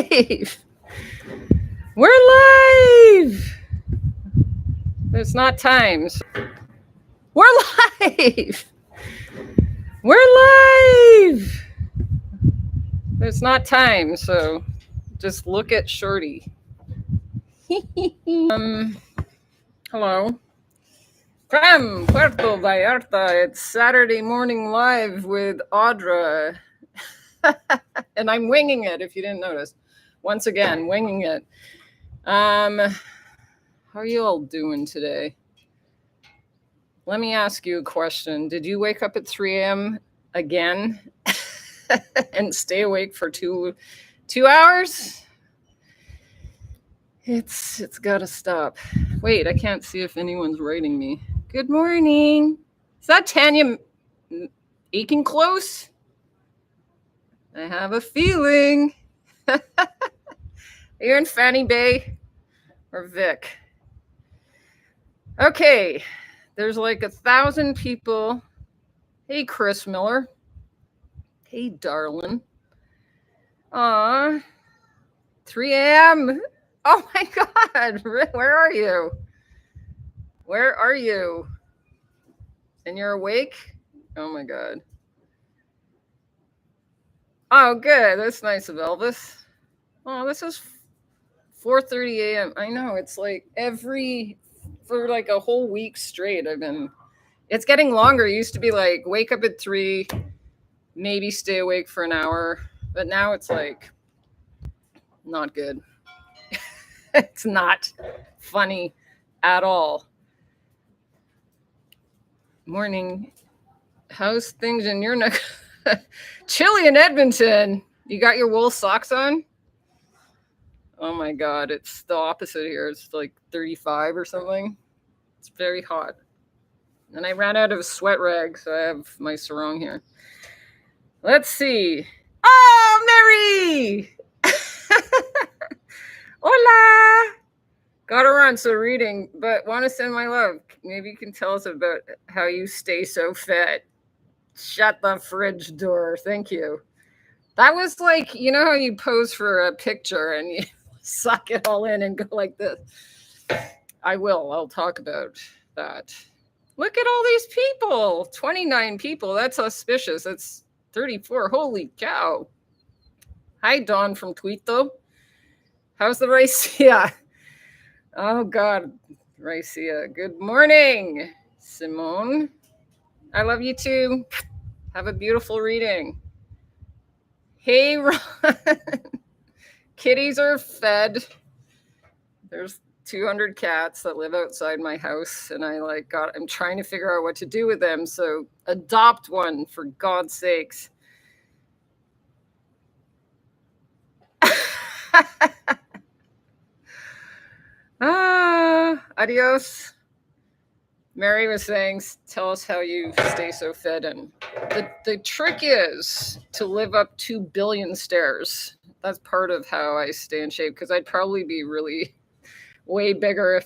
live! We're live! There's not times. We're live! We're live! There's not time, so just look at Shorty. Hello. From Puerto Vallarta, it's Saturday morning live with Audra. And I'm winging it, if you didn't notice. Once again, winging it. How are you all doing today? Let me ask you a question. Did you wake up at 3 a.m. again and stay awake for two hours? It's gotta stop. Wait, I can't see if anyone's writing me. Good morning. Is that Tanya Aiken close? I have a feeling. You're in Fanny Bay or Vic? Okay, there's like 1,000 people. Hey, Chris Miller. Hey, darling. Aw, 3 a.m. Oh my God, where are you? Where are you? And you're awake? Oh my God. Oh, good. That's nice of Elvis. Oh, this is 4:30 a.m. I know, it's like for like a whole week straight, it's getting longer. It used to be like wake up at 3, maybe stay awake for an hour. But now it's like not good. It's not funny at all. Morning. How's things in your neck? Chilly in Edmonton. You got your wool socks on? Oh my God, it's the opposite here. It's like 35 or something. It's very hot. And I ran out of sweat rags, so I have my sarong here. Let's see. Oh, Mary! Hola! Got to run, so reading, but want to send my love. Maybe you can tell us about how you stay so fit. Shut the fridge door. Thank you. That was like, you know how you pose for a picture and you suck it all in and go like this. I'll talk about that. Look at all these people. 29 people. That's auspicious. That's 34. Holy cow. Hi, Dawn from Tweeto. How's the raicea? Oh, God. Raicea. Good morning, Simone. I love you too. Have a beautiful reading. Hey, Ron. Kitties are fed. There's 200 cats that live outside my house, and I'm trying to figure out what to do with them. So adopt one, for God's sakes. Adios. Mary was saying, tell us how you stay so fit. And the trick is to live up 2 billion stairs. That's part of how I stay in shape, because I'd probably be really way bigger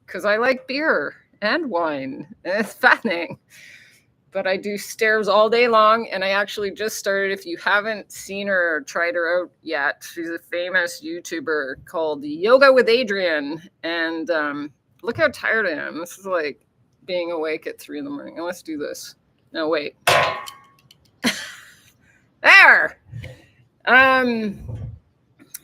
because I like beer and wine, and it's fattening. But I do stairs all day long, and I actually just started, if you haven't seen her or tried her out yet, she's a famous YouTuber called Yoga with Adrienne, and look how tired I am. This is like being awake at 3 a.m. And let's do this. No, wait. There!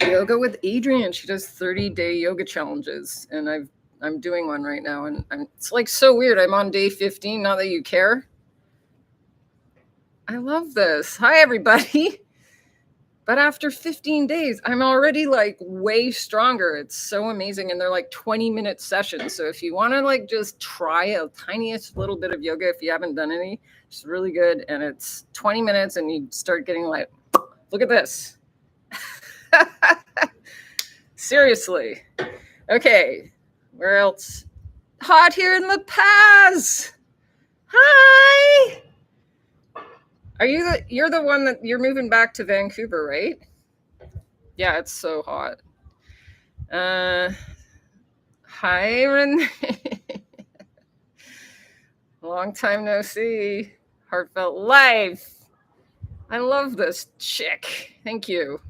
Yoga with Adrienne. She does 30-day yoga challenges, and I'm doing one right now, and it's like so weird. I'm on day 15, not that you care. I love this. Hi, everybody. But after 15 days, I'm already like way stronger. It's so amazing. And they're like 20-minute sessions. So if you want to like just try a tiniest little bit of yoga, if you haven't done any, it's really good. And it's 20 minutes and you start getting like, look at this. Seriously. Okay. Where else? Hot here in the Paz. Hi. You're the one that you're moving back to Vancouver, right? Yeah, it's so hot. Hi, Renee. Long time no see. Heartfelt life. I love this chick. Thank you.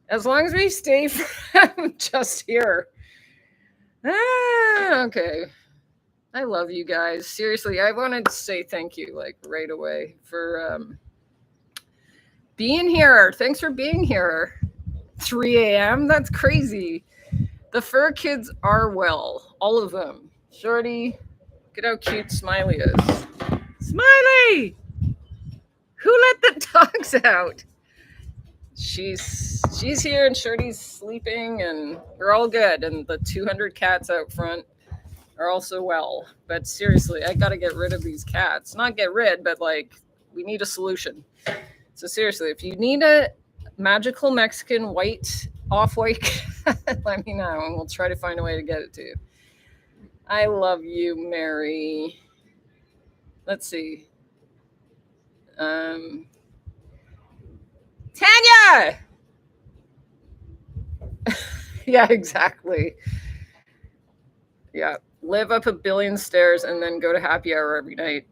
As long as we stay from just here. Okay. I love you guys. Seriously, I wanted to say thank you like right away for being here. Thanks for being here. 3 a.m. That's crazy. The fur kids are well. All of them. Shorty, look at how cute Smiley is. Smiley! Who let the dogs out? She's here and Shorty's sleeping and we're all good. And the 200 cats out front are also well. But seriously, I gotta get rid of these cats. Not get rid, but like we need a solution. So seriously, if you need a magical Mexican white, off-white cat, let me know and we'll try to find a way to get it to you. I love you, Mary. Let's see. Tanya! Yeah, exactly. Yeah, live up a billion stairs and then go to happy hour every night.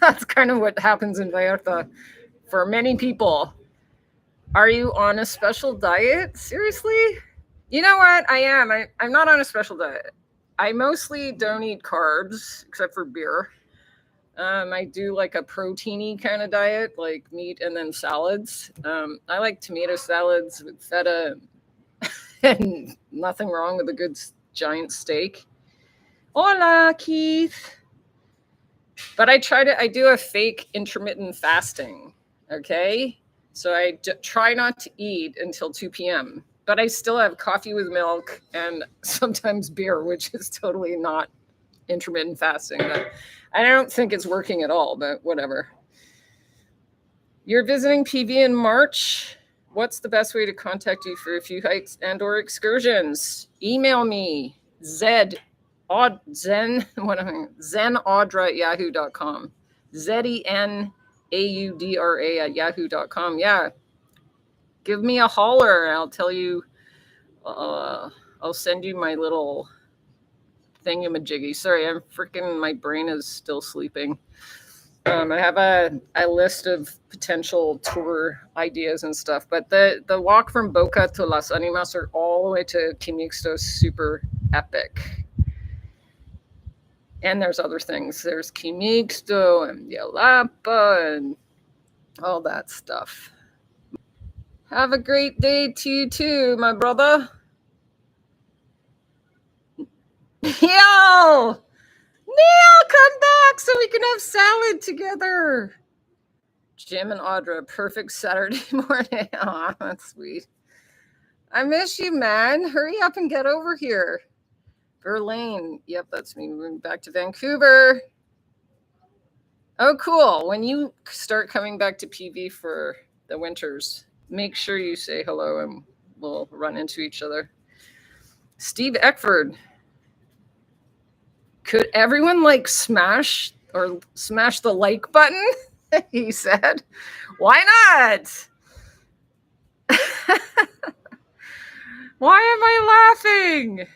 That's kind of what happens in Vallarta for many people. Are you on a special diet? Seriously? You know what? I am. I'm not on a special diet. I mostly don't eat carbs except for beer. I do like a proteiny kind of diet, like meat and then salads. I like tomato salads with feta and nothing wrong with a good giant steak. Hola, Keith. But I do a fake intermittent fasting. Okay. So I try not to eat until 2 p.m. But I still have coffee with milk and sometimes beer, which is totally not intermittent fasting. But I don't think it's working at all, but whatever. You're visiting PV in March. What's the best way to contact you for a few hikes and or excursions? Email me, zenaudra at yahoo.com. zenaudra at yahoo.com. Yeah. Give me a holler. I'll tell you, I'll send you my little thingamajiggy. Sorry, my brain is still sleeping. I have a list of potential tour ideas and stuff, but the walk from Boca to Las Animas or all the way to Quimixto is super epic. And there's other things. There's Quimixto and Yalapa and all that stuff. Have a great day to you too, my brother. Neil, come back so we can have salad together. Jim and Audra, perfect Saturday morning. Aw, that's sweet. I miss you, man. Hurry up and get over here. Verlaine. Yep, that's me moving back to Vancouver. Oh, cool. When you start coming back to PV for the winters, make sure you say hello and we'll run into each other. Steve Eckford. Could everyone smash the like button? He said. Why not? Why am I laughing?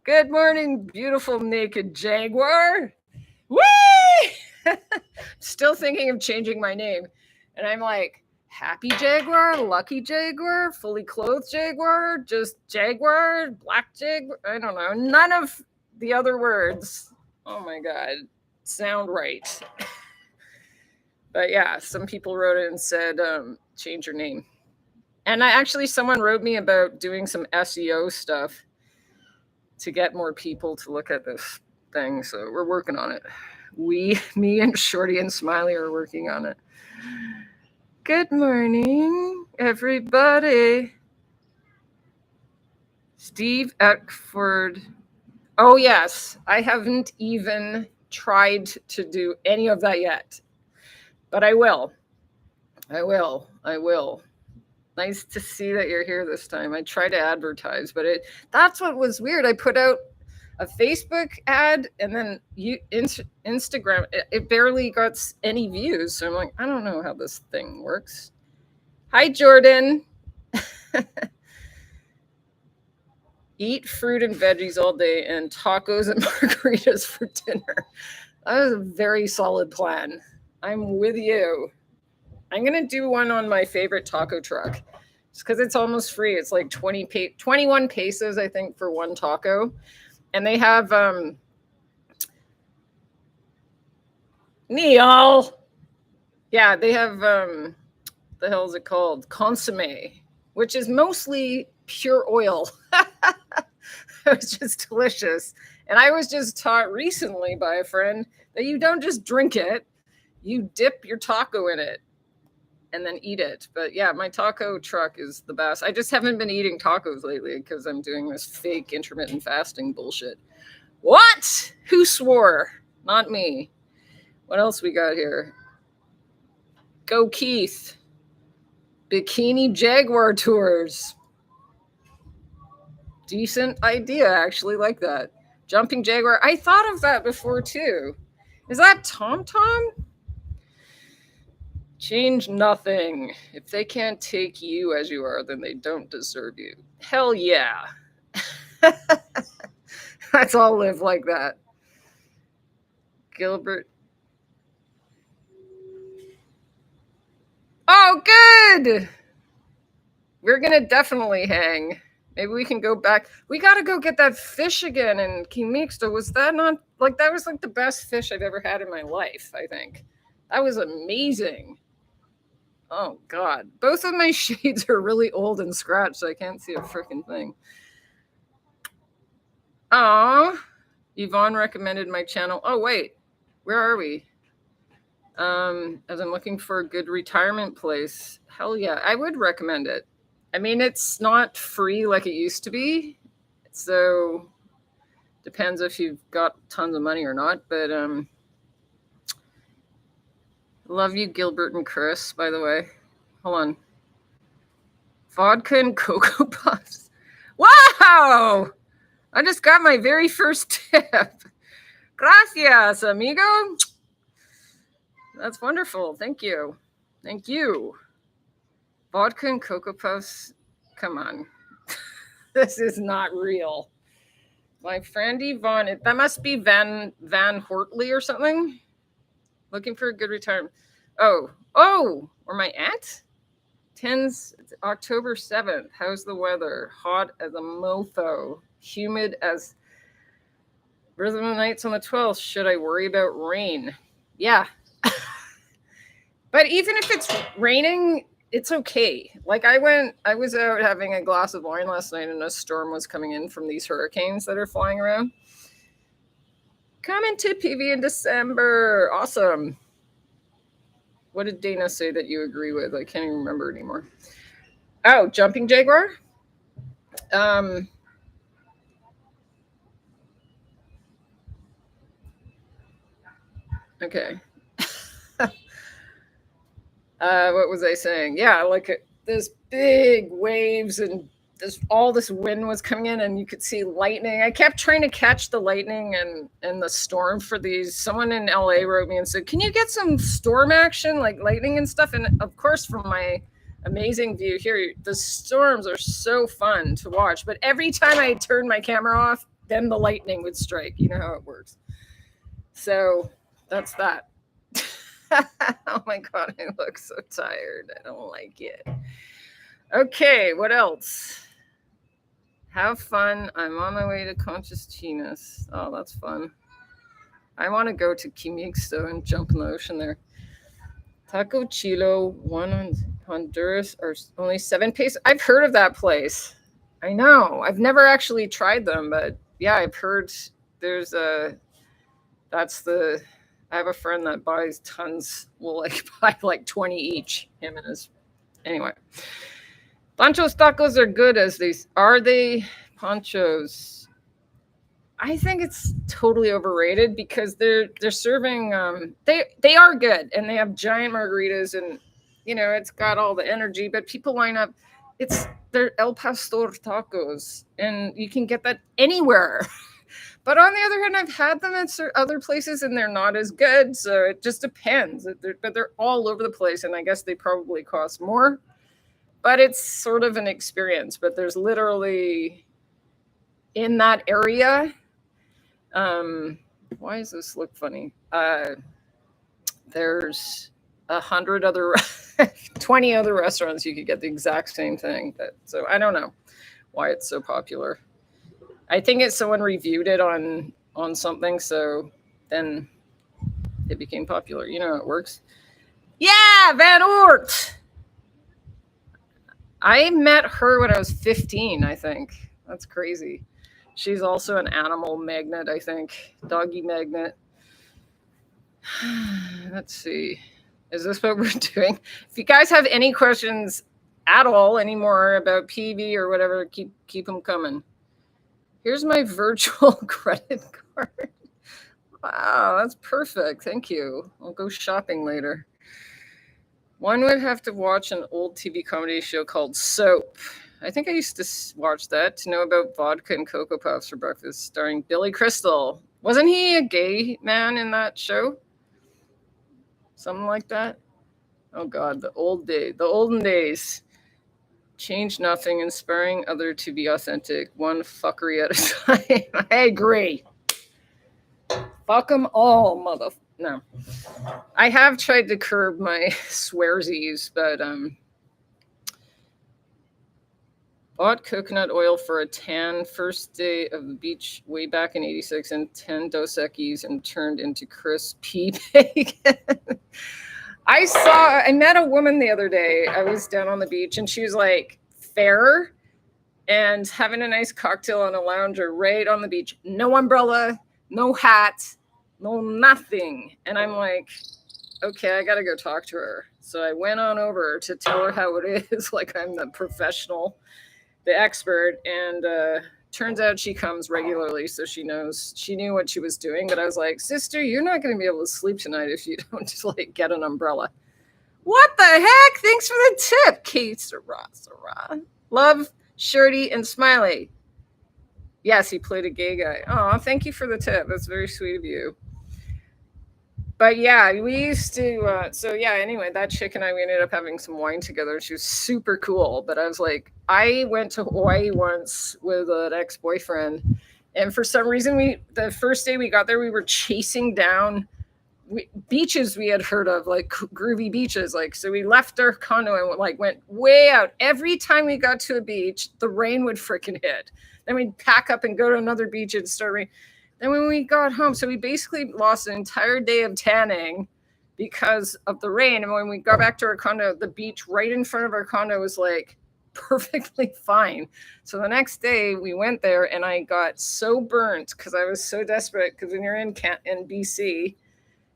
Good morning, beautiful naked Jaguar. Whee! Still thinking of changing my name. And I'm like, Happy Jaguar, Lucky Jaguar, Fully Clothed Jaguar, just Jaguar, Black Jaguar. I don't know. None of the other words, oh my God, sound right. But yeah, some people wrote it and said, change your name. And someone wrote me about doing some SEO stuff to get more people to look at this thing. So we're working on it. Me and Shorty and Smiley are working on it. Good morning, everybody. Steve Eckford. Oh, yes. I haven't even tried to do any of that yet. But I will. Nice to see that you're here this time. I try to advertise, but that's what was weird. I put out a Facebook ad and then Instagram. It barely got any views. So I'm like, I don't know how this thing works. Hi, Jordan. Eat fruit and veggies all day and tacos and margaritas for dinner. That was a very solid plan. I'm with you. I'm going to do one on my favorite taco truck because it's almost free. It's like 21 pesos, I think, for one taco. And they have Neil. Yeah, they have the hell is it called? Consomme, which is mostly pure oil. It's just delicious. And I was just taught recently by a friend that you don't just drink it, you dip your taco in it and then eat it. But yeah, my taco truck is the best. I just haven't been eating tacos lately because I'm doing this fake intermittent fasting bullshit. What? Who swore? Not me. What else we got here? Go Keith. Bikini Jaguar Tours. Decent idea, actually. Like that. Jumping Jaguar. I thought of that before too. Is that Tom Tom? Change nothing. If they can't take you as you are, then they don't deserve you. Hell yeah. Let's all live like that. Gilbert. Oh, good. We're going to definitely hang. Maybe we can go back. We got to go get that fish again in Quimixto. Was that not like that was like the best fish I've ever had in my life, I think. That was amazing. Oh, God. Both of my shades are really old and scratched, so I can't see a freaking thing. Aw. Yvonne recommended my channel. Oh, wait. Where are we? As I'm looking for a good retirement place. Hell yeah. I would recommend it. I mean, it's not free like it used to be. So depends if you've got tons of money or not. But love you, Gilbert and Chris, by the way. Hold on. Vodka and Cocoa Puffs. Wow! I just got my very first tip. Gracias, amigo. That's wonderful. Thank you. Thank you. Vodka and Cocoa Puffs. Come on. This is not real. My friend Yvonne, that must be Van Hortley or something. Looking for a good retirement. Oh, or my aunt? 10's October 7th. How's the weather? Hot as a mofo. Humid as Rhythm of the Night's on the 12th. Should I worry about rain? Yeah. But even if it's raining, it's okay. Like I was out having a glass of wine last night and a storm was coming in from these hurricanes that are flying around. Coming to PV in December. Awesome. What did Dana say that you agree with? I can't even remember anymore. Oh, Jumping Jaguar? Okay. What was I saying? Yeah, like this big waves and all this wind was coming in and you could see lightning. I kept trying to catch the lightning and the storm for these. Someone in LA wrote me and said, can you get some storm action like lightning and stuff? And of course, from my amazing view here, the storms are so fun to watch. But every time I turned my camera off, then the lightning would strike. You know how it works. So that's that. Oh my God, I look so tired. I don't like it. Okay, what else? Have fun. I'm on my way to Conchas Chinas. Oh, that's fun. I want to go to Quimixto and jump in the ocean there. Taco Chilo, one on Honduras, are only 7 pesos. I've heard of that place. I know. I've never actually tried them, but yeah, I've heard there's I have a friend that buys tons, will like buy like 20 each, him and his, anyway. Pancho's tacos are good as these. Are they Pancho's? I think it's totally overrated because they're serving, they are good and they have giant margaritas and, you know, it's got all the energy, but people line up, they're El Pastor tacos and you can get that anywhere. But on the other hand, I've had them at other places and they're not as good. So it just depends. But they're all over the place. And I guess they probably cost more. But it's sort of an experience. But there's literally in that area. Why does this look funny? There's 100 other 20 other restaurants you could get the exact same thing. So I don't know why it's so popular. I think it's someone reviewed it on something, so then it became popular. You know how it works. Yeah, Van Oort. I met her when I was 15, I think. That's crazy. She's also an animal magnet, I think. Doggy magnet. Let's see. Is this what we're doing? If you guys have any questions at all anymore about PV or whatever, keep them coming. Here's my virtual credit card. Wow, that's perfect. Thank you. I'll go shopping later. One would have to watch an old TV comedy show called Soap. I think I used to watch that to know about vodka and Cocoa Puffs for breakfast, starring Billy Crystal. Wasn't he a gay man in that show? Something like that? Oh God, the olden days. Change nothing, inspiring other to be authentic, one fuckery at a time. I agree. Fuck them all, mother. No. I have tried to curb my swearsies, but bought coconut oil for a tan first day of the beach way back in 86 and 10 Dos Equis and turned into crispy bacon. I met a woman the other day. I was down on the beach and she was like fair and having a nice cocktail on a lounger right on the beach. No umbrella, no hat, no nothing. And I'm like, okay, I got to go talk to her. So I went on over to tell her how it is, like I'm the professional, the expert. And turns out she comes regularly, so she knew what she was doing. But I was like, sister, you're not going to be able to sleep tonight if you don't just like get an umbrella. What the heck? Thanks for the tip, Kate Sarah. Love, Shirty, and Smiley. Yes, he played a gay guy. Oh, thank you for the tip. That's very sweet of you. But yeah, we used to. So yeah, anyway, that chick and I, we ended up having some wine together. She was super cool. But I was like, I went to Hawaii once with an ex-boyfriend, and for some reason, the first day we got there, we were chasing down beaches we had heard of, like groovy beaches. Like, so we left our condo and like went way out. Every time we got to a beach, the rain would freaking hit. Then we'd pack up and go to another beach and start raining. Then when we got home, so we basically lost an entire day of tanning because of the rain. And when we got back to our condo, the beach right in front of our condo was like perfectly fine. So the next day we went there and I got so burnt because I was so desperate, because when you're in BC,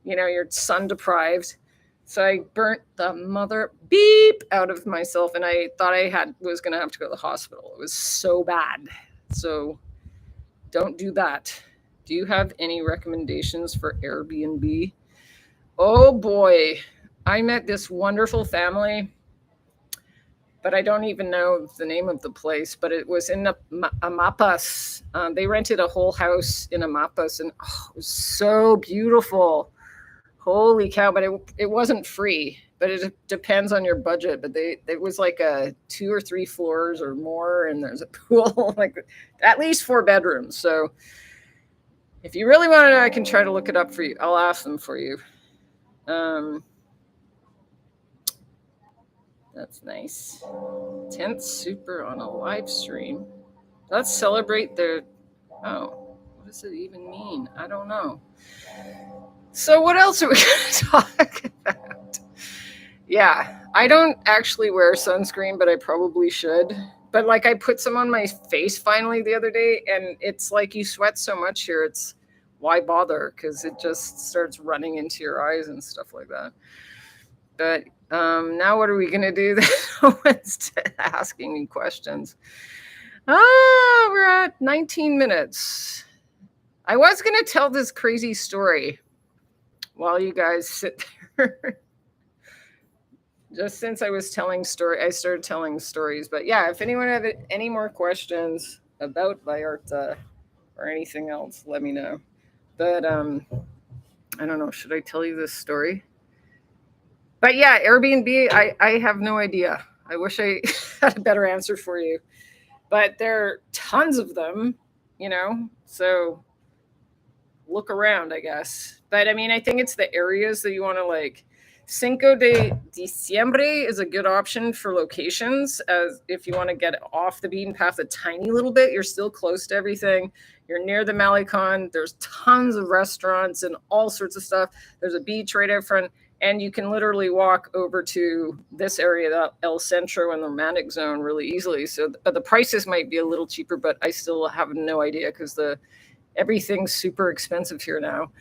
you know, you're sun deprived. So I burnt the mother beep out of myself and I thought I was going to have to go to the hospital. It was so bad. So don't do that. Do you have any recommendations for Airbnb? Oh boy, I met this wonderful family, but I don't even know the name of the place, but it was in Amapas. They rented a whole house in Amapas and it was so beautiful. Holy cow, but it wasn't free, but it depends on your budget. But it was like a 2 or 3 floors or more, and there's a pool, like at least 4 bedrooms. So if you really want to know, I can try to look it up for you. I'll ask them for you. That's nice. 10th Super on a live stream. Let's celebrate their... Oh, what does it even mean? I don't know. So what else are we going to talk about? Yeah, I don't actually wear sunscreen, but I probably should. But like I put some on my face finally the other day, and it's like you sweat so much here, it's why bother? Because it just starts running into your eyes and stuff like that. But now what are we going to do? No one's asking me questions. We're at 19 minutes. I was going to tell this crazy story while you guys sit there. Just since I started telling stories. But yeah, if anyone have any more questions about Vallarta or anything else, let me know. But I don't know. Should I tell you this story? But yeah, Airbnb, I have no idea. I wish I had a better answer for you. But there are tons of them, you know, so look around, I guess. But I mean, I think it's the areas that you want to like Cinco de Diciembre is a good option for locations, as if you want to get off the beaten path a tiny little bit. You're still close to everything. You're near the Malecon. There's tons of restaurants and all sorts of stuff. There's a beach right out front, and you can literally walk over to this area, the El Centro and the Romantic Zone, really easily. So the prices might be a little cheaper, but I still have no idea because everything's super expensive here now.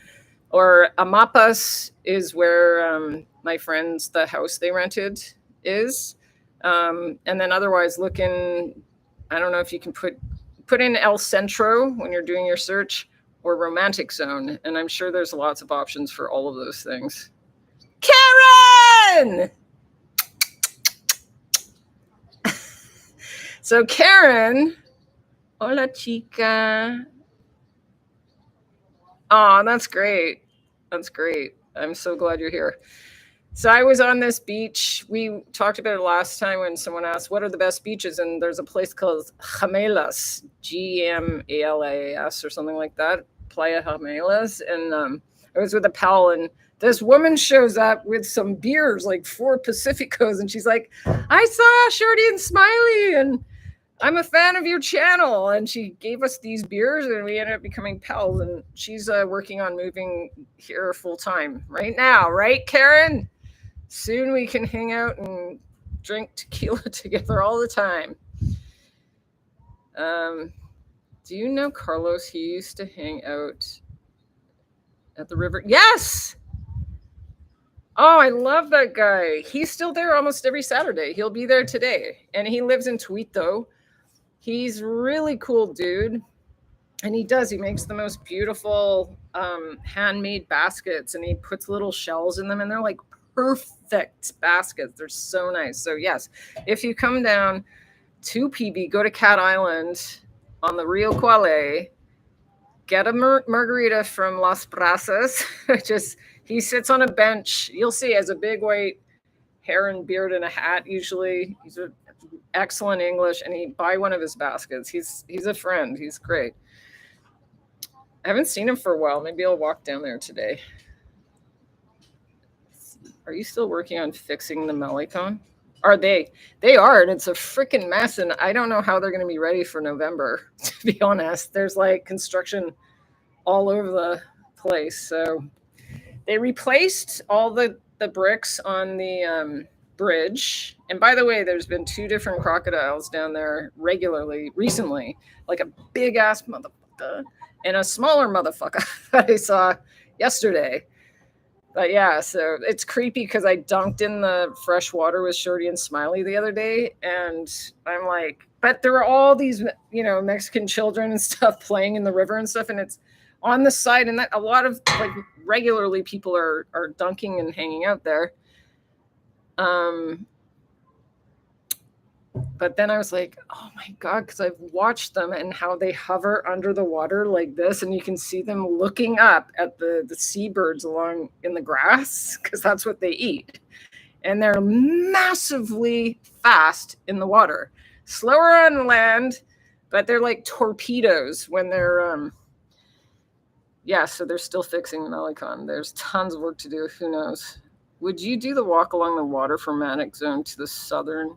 Or Amapas is where my friends, the house they rented is. And then otherwise look in, I don't know if you can put in El Centro when you're doing your search, or Romantic Zone. And I'm sure there's lots of options for all of those things. Karen! So Karen, hola chica. Oh, that's great. That's great. I'm so glad you're here. So I was on this beach. We talked about it last time when someone asked, what are the best beaches? And there's a place called Gemelas, Gmalas or something like that, Playa Gemelas. And I was with a pal, and this woman shows up with some beers, like 4 Pacificos. And she's like, I saw Shorty and Smiley, and I'm a fan of your channel. And she gave us these beers, and we ended up becoming pals. And she's working on moving here full time right now, right, Karen? Soon we can hang out and drink tequila together all the time. Do you know Carlos? He used to hang out at the river. Yes! Oh, I love that guy. He's still there almost every Saturday. He'll be there today. And he lives in Tuito. He's really cool dude. And he makes the most beautiful handmade baskets, and he puts little shells in them, and they're like perfect baskets. They're so nice. So yes, if you come down to PB, go to Cat Island on the Rio Quale, get a margarita from Las Brasas. He sits on a bench. You'll see he has a big white hair and beard and a hat usually. He's excellent English, and he buy one of his baskets. He's a friend. He's great. I haven't seen him for a while. Maybe I'll walk down there today. Are you still working on fixing the Malecon? Are they? They are, and it's a freaking mess, and I don't know how they're going to be ready for November, to be honest. There's like construction all over the place. So they replaced all the bricks on the bridge. And by the way, there's been 2 different crocodiles down there recently, like a big ass motherfucker and a smaller motherfucker that I saw yesterday. But yeah, so it's creepy because I dunked in the fresh water with Shorty and Smiley the other day, and I'm like, but there were all these, Mexican children and stuff playing in the river and stuff, and it's on the side, and that a lot of like regularly people are dunking and hanging out there. But then I was like, oh my God, because I've watched them and how they hover under the water like this, and you can see them looking up at the seabirds along in the grass, because that's what they eat. And they're massively fast in the water, slower on land, but they're like torpedoes when they're, so they're still fixing the Malecon. There's tons of work to do. Who knows? Would you do the walk along the water from Romantic Zone to the southern?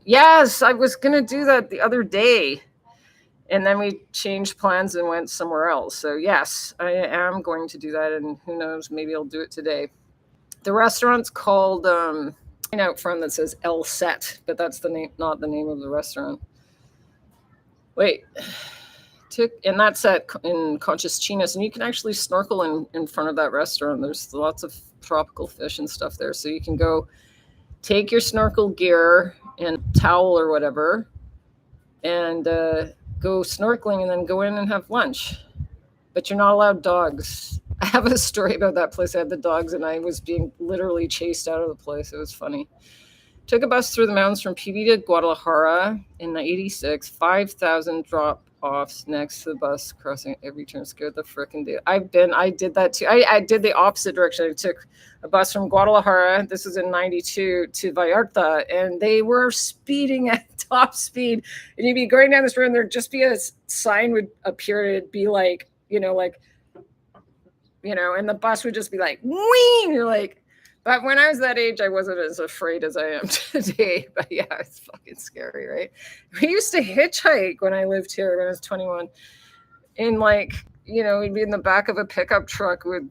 Yes, I was going to do that the other day, and then we changed plans and went somewhere else. So yes, I am going to do that, and who knows, maybe I'll do it today. The restaurant's called out front that says El Set, but that's the name, not the name of the restaurant. Wait, and that's in Conchas Chinas, and you can actually snorkel in front of that restaurant. There's lots of tropical fish and stuff there, so you can go take your snorkel gear and towel or whatever, and go snorkeling, and then go in and have lunch. But you're not allowed dogs. I have a story about that place. I had the dogs, and I was being literally chased out of the place. It was funny. Took a bus through the mountains from PB to Guadalajara in 86, 5,000 drop-offs next to the bus, crossing every turn. Scared the frickin' dude. I did that too. I did the opposite direction. I took a bus from Guadalajara, this was in 92, to Vallarta, and they were speeding at top speed. And you'd be going down this road, and there'd just be a sign would appear. It'd be like, like and the bus would just be like, wing. You're like, but when I was that age, I wasn't as afraid as I am today. But yeah, it's fucking scary, right? We used to hitchhike when I lived here when I was 21. And we'd be in the back of a pickup truck with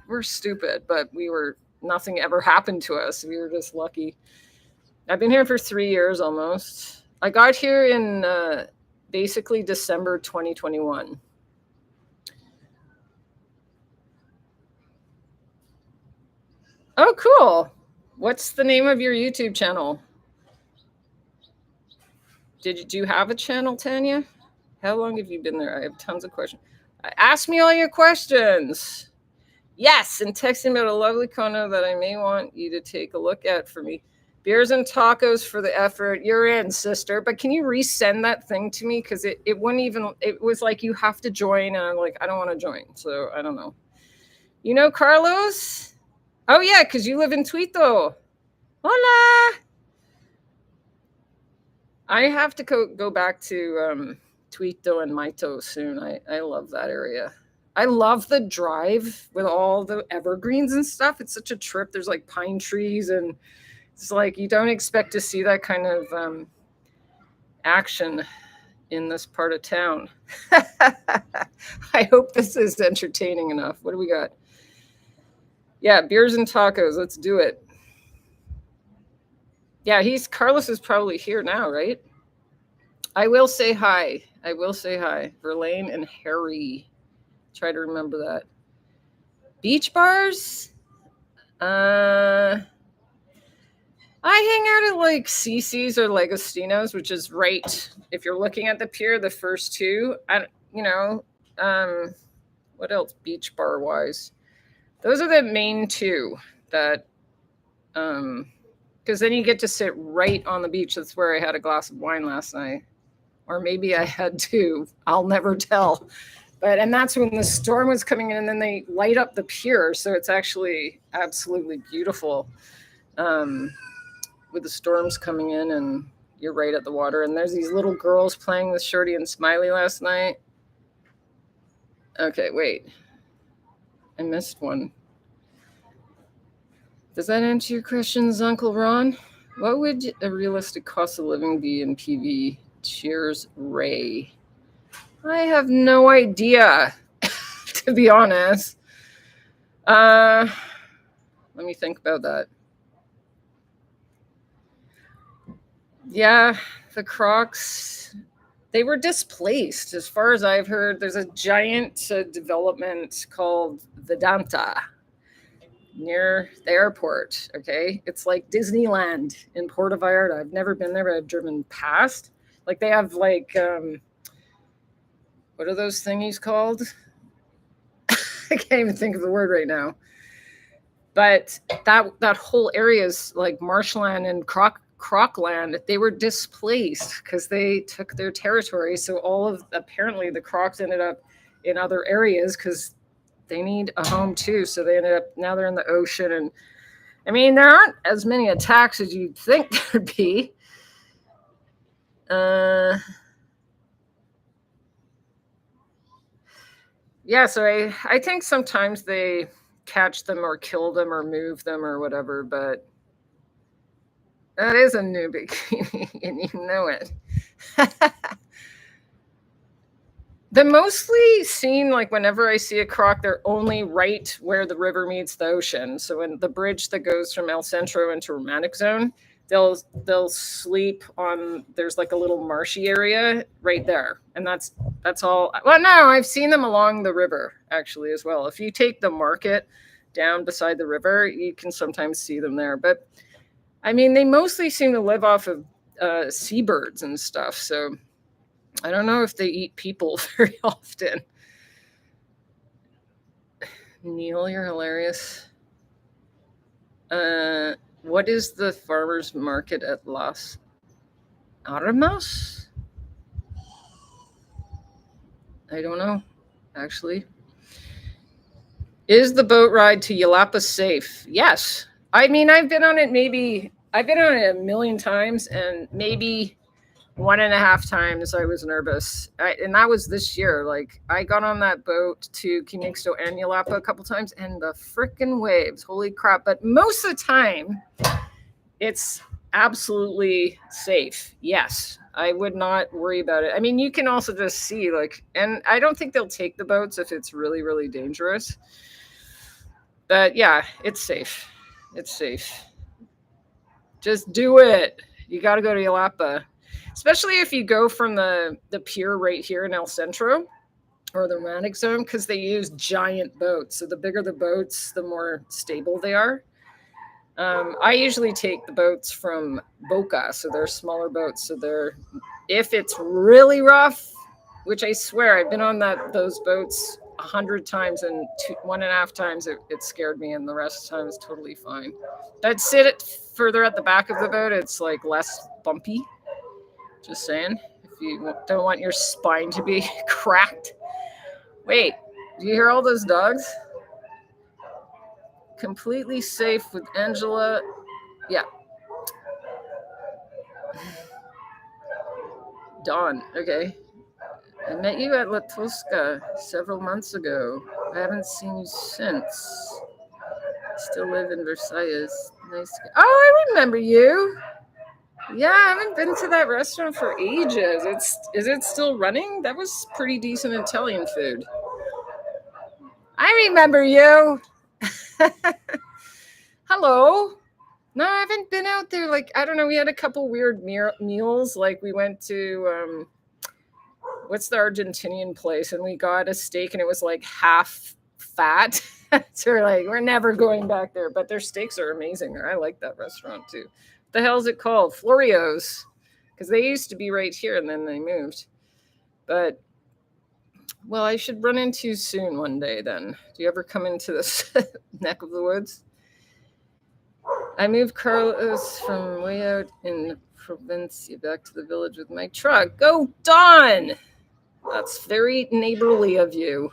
we're stupid, but nothing ever happened to us. We were just lucky. I've been here for 3 years almost. I got here in basically December 2021. Oh, cool. What's the name of your YouTube channel? Do you have a channel, Tanya? How long have you been there? I have tons of questions. Ask me all your questions. Yes, and texting about a lovely condo that I may want you to take a look at for me. Beers and tacos for the effort. You're in, sister. But can you resend that thing to me? Because it wouldn't even, it was like, you have to join. And I'm like, I don't want to join. So I don't know. You know Carlos? Oh, yeah, because you live in Tuito. Hola. I have to go back to Tuito and Maito soon. I love that area. I love the drive with all the evergreens and stuff. It's such a trip. There's like pine trees, and it's like you don't expect to see that kind of action in this part of town. I hope this is entertaining enough. What do we got? Yeah, beers and tacos. Let's do it. Yeah, Carlos is probably here now, right? I will say hi. Verlaine and Harry. Try to remember that. Beach bars? I hang out at like CC's or Legostino's, which is right. If you're looking at the pier, the first two. What else beach bar wise? Those are the main two that, because then you get to sit right on the beach. That's where I had a glass of wine last night. Or maybe I had two. I'll never tell. And that's when the storm was coming in, and then they light up the pier. So it's actually absolutely beautiful with the storms coming in, and you're right at the water. And there's these little girls playing with Shorty and Smiley last night. Okay, wait. I missed one. Does that answer your questions, Uncle Ron? What would a realistic cost of living be in PV? Cheers, Ray. I have no idea, to be honest. Let me think about that. Yeah, the Crocs, they were displaced. As far as I've heard, there's a giant development called Vedanta near the airport, okay? It's like Disneyland in Puerto Vallarta. I've never been there, but I've driven past. Like they have what are those thingies called? I can't even think of the word right now. But that whole area is like marshland and Crocland. They were displaced because they took their territory. So apparently the Crocs ended up in other areas because they need a home too. So now they're in the ocean. And I mean, there aren't as many attacks as you'd think there'd be. Yeah, so I think sometimes they catch them or kill them or move them or whatever, but that is a new bikini, and you know it. The mostly seen, like whenever I see a Croc, they're only right where the river meets the ocean. So in the bridge that goes from El Centro into Romantic Zone, they'll sleep on, there's like a little marshy area right there. And that's all. Well, no, I've seen them along the river actually as well. If you take the market down beside the river, you can sometimes see them there. But I mean, they mostly seem to live off of seabirds and stuff. So I don't know if they eat people very often. Neil, you're hilarious. What is the farmer's market at Las Armas? I don't know, actually. Is the boat ride to Yalapa safe? Yes. I mean, I've been on it a million times, and maybe 1.5 times I was nervous. And that was this year. Like, I got on that boat to Kinexto and Yalapa a couple times, and the freaking waves, holy crap. But most of the time, it's absolutely safe. Yes, I would not worry about it. I mean, you can also just see, like, and I don't think they'll take the boats if it's really, really dangerous. But yeah, it's safe. It's safe. Just do it. You got to go to Yalapa, especially if you go from the pier right here in El Centro or the romantic zone, because they use giant boats. So the bigger the boats, the more stable they are. I usually take the boats from Boca, so they're smaller boats. So they're, if it's really rough, which I swear I've been on those boats 100 times, and 1.5 times it scared me, and the rest of the time is totally fine. I'd sit it further at the back of the boat. It's like less bumpy. Just saying, if you don't want your spine to be cracked. Wait, do you hear all those dogs? Completely safe with Angela. Yeah. Dawn. Okay. I met you at La Tosca several months ago. I haven't seen you since. Still live in Versailles. Nice. Oh, I remember you. Yeah, I haven't been to that restaurant for ages. Is it still running? That was pretty decent Italian food. I remember you. Hello. No, I haven't been out there. Like, I don't know. We had a couple weird meals. Like, we went to what's the Argentinian place, and we got a steak, and it was like half fat. So we're like, we're never going back there. But their steaks are amazing. I like that restaurant too. What the hell is it called? Florio's, because they used to be right here, and then they moved. But well, I should run into you soon one day. Then, do you ever come into this neck of the woods? I moved Carlos from way out in Provincia back to the village with my truck. Go, Dawn! That's very neighborly of you.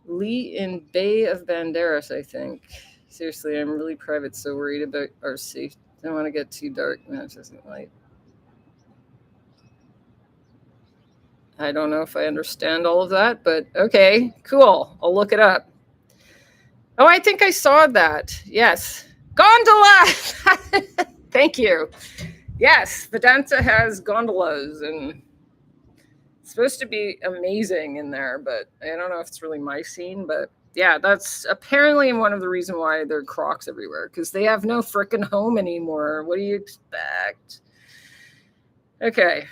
Lee in Bay of Banderas, I think. Seriously, I'm really private, so worried about our safety. I don't want to get too dark. Match isn't light. I don't know if I understand all of that, but okay, cool. I'll look it up. Oh, I think I saw that. Yes. Gondola! Thank you. Yes, Vedanta has gondolas, and it's supposed to be amazing in there, but I don't know if it's really my scene. But yeah, that's apparently one of the reasons why there are crocs everywhere, because they have no frickin' home anymore. What do you expect? Okay.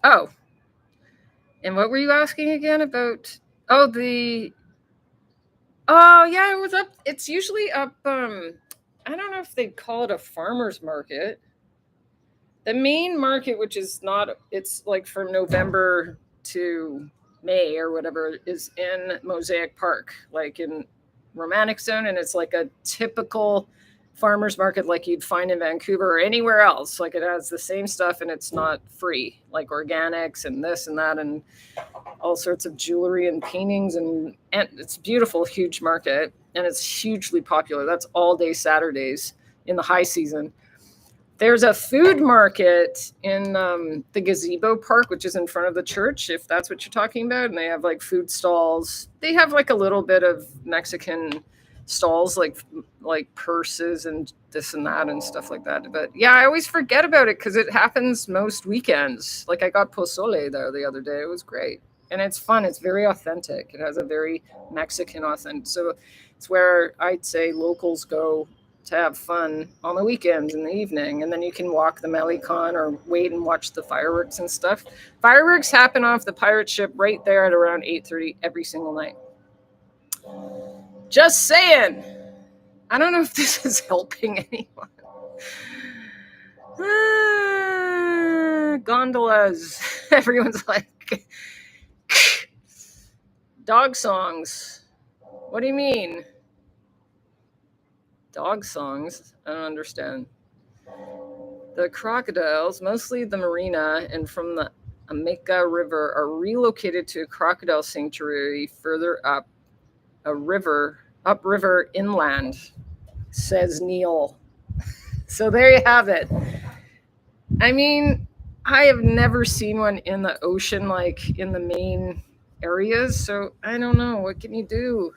Oh, and what were you asking again about? Oh, oh yeah, it was up. It's usually up. I don't know if they call it a farmer's market. The main market, which is not, it's like from November to May or whatever, is in Mosaic Park, like in Romantic Zone, and it's like a typical farmers market like you'd find in Vancouver or anywhere else. Like, it has the same stuff, and it's not free, like organics and this and that, and all sorts of jewelry and paintings, and it's beautiful, huge market, and it's hugely popular. That's all day Saturdays in the high season. There's a food market in the gazebo park, which is in front of the church, if that's what you're talking about. And they have like food stalls. They have like a little bit of Mexican stalls, like purses and this and that and stuff like that. But yeah, I always forget about it because it happens most weekends. Like, I got pozole there the other day. It was great. And it's fun. It's very authentic. It has a very Mexican authentic. So it's where I'd say locals go to have fun on the weekends in the evening, and then you can walk the Melicon or wait and watch the fireworks and stuff. Fireworks happen off the pirate ship right there at around 8:30 every single night. Just saying. I don't know if this is helping anyone. Gondolas. Everyone's like, dog songs. What do you mean? Dog songs? I don't understand. The crocodiles, mostly the marina and from the Ameka River, are relocated to a crocodile sanctuary further upriver inland, says Neil. So there you have it. I mean, I have never seen one in the ocean, like in the main areas. So I don't know. What can you do?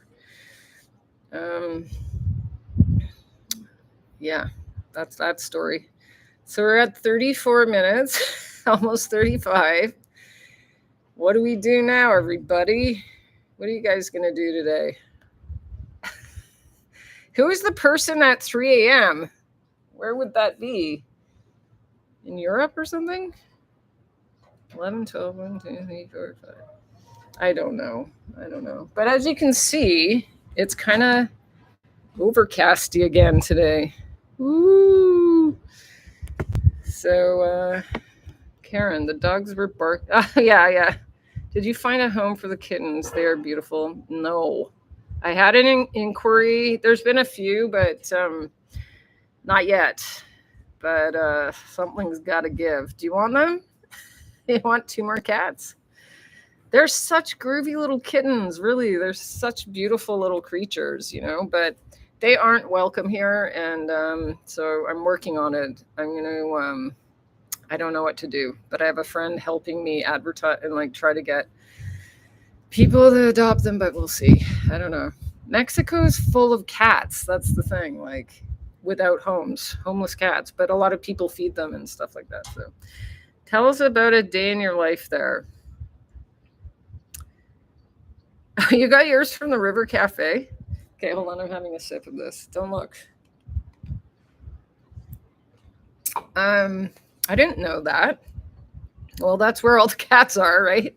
Yeah, that's that story. So we're at 34 minutes, almost 35. What do we do now, everybody? What are you guys going to do today? Who is the person at 3 a.m.? Where would that be? In Europe or something? 11, 12, 1, 2, 3, 4, 5. I don't know. But as you can see, it's kind of overcasty again today. Woo! So, Karen, the dogs were barking. Yeah. Did you find a home for the kittens? They are beautiful. No. I had an inquiry. There's been a few, but not yet. But something's got to give. Do you want them? You want 2 more cats? They're such groovy little kittens, really. They're such beautiful little creatures, but they aren't welcome here. And so I'm working on it. I'm going to, I don't know what to do, but I have a friend helping me advertise and try to get people to adopt them, but we'll see. I don't know. Mexico is full of cats. That's the thing, without homes, homeless cats, but a lot of people feed them and stuff like that. So tell us about a day in your life there. You got yours from the River Cafe? Okay, hold on. I'm having a sip of this. Don't look. I didn't know that. Well, that's where all the cats are, right?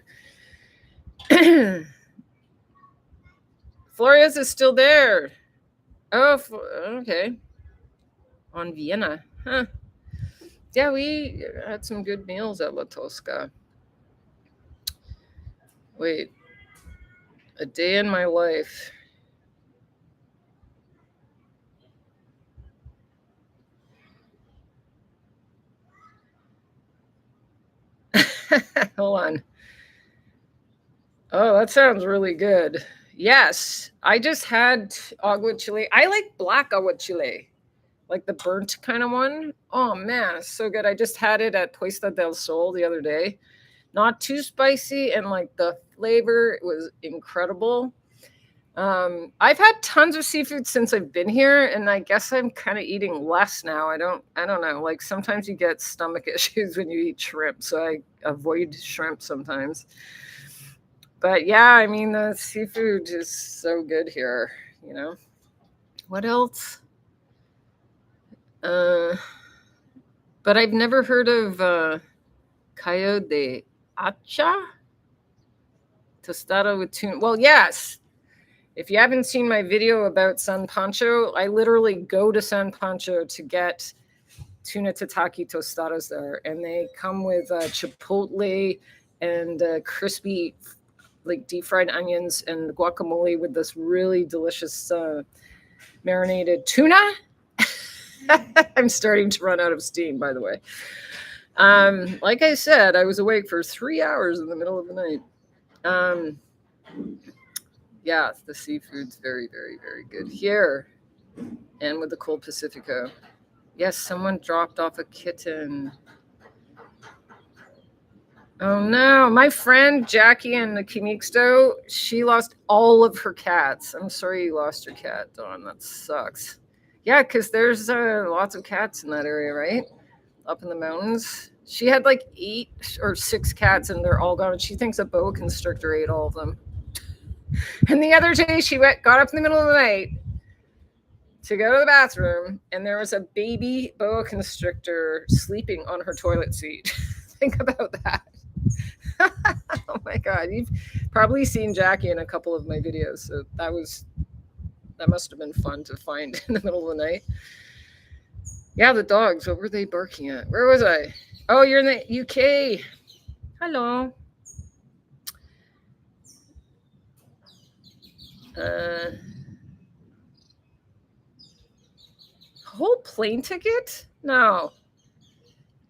Flores is still there. Oh, okay. On Vienna. Huh. Yeah, we had some good meals at La Tosca. Wait. A day in my life. Hold on. Oh, that sounds really good. Yes, I just had agua chile. I like black agua chile, like the burnt kind of one. Oh man, it's so good. I just had it at Puesta del Sol the other day. Not too spicy, and the flavor was incredible. I've had tons of seafood since I've been here, and I guess I'm kind of eating less now. I don't know. Sometimes you get stomach issues when you eat shrimp, so I avoid shrimp sometimes. But yeah, I mean, the seafood is so good here, What else? But I've never heard of callo de hacha tostada with tuna. Well, yes. If you haven't seen my video about San Pancho, I literally go to San Pancho to get tuna tataki tostadas there, and they come with chipotle and crispy, deep fried onions and guacamole with this really delicious marinated tuna. I'm starting to run out of steam, by the way. Like I said, I was awake for 3 hours in the middle of the night. Yeah, the seafood's very, very, very good here. And with the cold Pacifico. Yes, someone dropped off a kitten. Oh no, my friend Jackie in the Kimixto, she lost all of her cats. I'm sorry you lost your cat, Dawn. That sucks. Yeah, because there's lots of cats in that area, right? Up in the mountains. She had 8 or 6 cats, and they're all gone. She thinks a boa constrictor ate all of them. And the other day, she got up in the middle of the night to go to the bathroom, and there was a baby boa constrictor sleeping on her toilet seat. Think about that. Oh my God. You've probably seen Jackie in a couple of my videos. So that must have been fun to find in the middle of the night. Yeah, the dogs. What were they barking at? Where was I? Oh, you're in the UK. Hello. Whole plane ticket? No.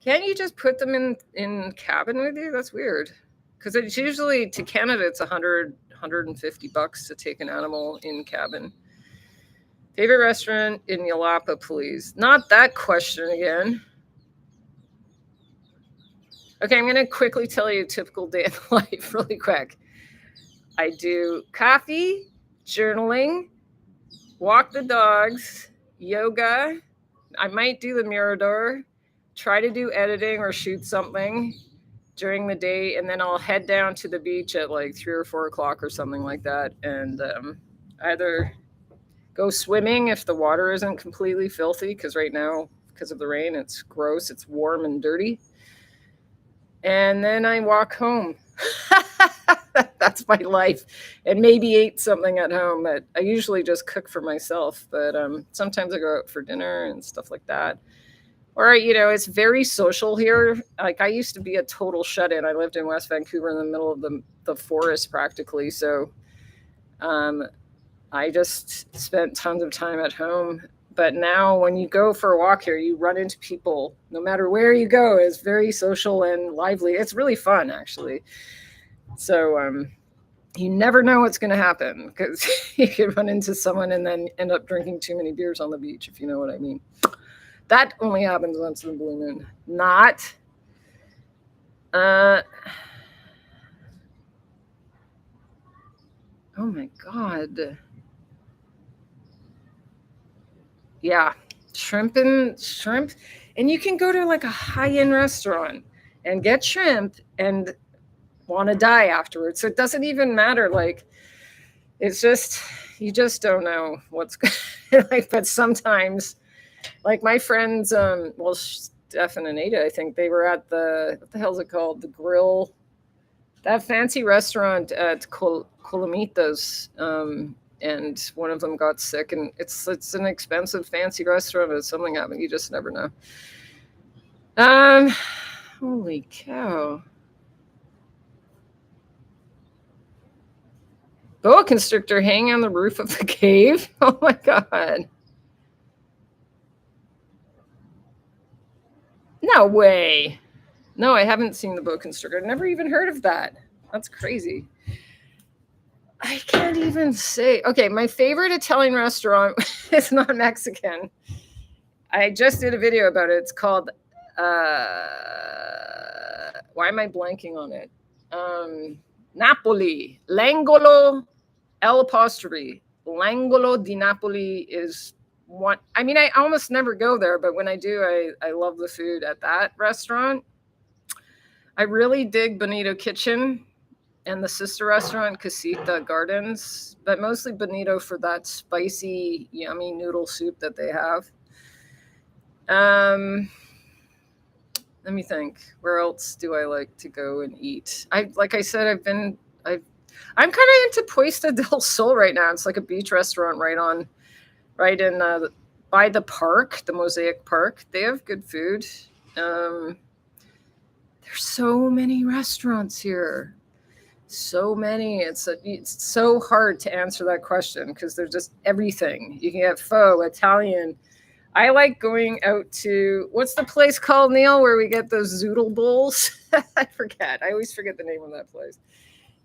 Can't you just put them in cabin with you? That's weird. Because it's usually, to Canada, it's $100, $150 to take an animal in cabin. Favorite restaurant in Yalapa, please. Not that question again. Okay, I'm going to quickly tell you a typical day in life really quick. I do coffee, journaling, walk the dogs, yoga. I might do the Mirador, try to do editing or shoot something during the day, and then I'll head down to the beach at like 3 or 4 o'clock or something like that, and either go swimming if the water isn't completely filthy, because right now, because of the rain, it's gross, it's warm and dirty. And then I walk home. That's my life. And maybe eat something at home, but I usually just cook for myself. But sometimes I go out for dinner and stuff like that. Or, it's very social here. Like I used to be a total shut-in. I lived in West Vancouver in the middle of the forest practically. So I just spent tons of time at home. But now when you go for a walk here, you run into people no matter where you go. It's very social and lively. It's really fun, actually. So you never know what's going to happen, because you could run into someone and then end up drinking too many beers on the beach, if you know what I mean. That only happens once in a blue moon. Not. Oh my God. Yeah. Shrimp. And you can go to like a high-end restaurant and get shrimp and want to die afterwards. So it doesn't even matter. Like, it's just, you just don't know what's like. But sometimes, like my friends, Steph and Anita, I think they were at what the hell is it called? The Grill, that fancy restaurant at Colomitas. And one of them got sick, and it's an expensive fancy restaurant, and something happened. You just never know. Holy cow. Boa constrictor hanging on the roof of the cave? Oh my God. No way. No, I haven't seen the boa constrictor. Never even heard of that. That's crazy. I can't even say. Okay, my favorite Italian restaurant is not Mexican. I just did a video about it. It's called, why am I blanking on it? Napoli. L'Angolo L'Angolo di Napoli is one. I mean, I almost never go there, but when I do, I love the food at that restaurant. I really dig Bonito Kitchen and the sister restaurant, Casita Gardens, but mostly Bonito for that spicy, yummy noodle soup that they have. Let me think. Where else do I like to go and eat? Like I said, I'm kind of into Puesta del Sol right now. It's like a beach restaurant right in by the park, the Mosaic Park. They have good food. There's so many restaurants here. So many. It's so hard to answer that question because there's just everything. You can get pho, Italian. I like going out to, what's the place called, Neil, where we get those zoodle bowls? I forget. I always forget the name of that place.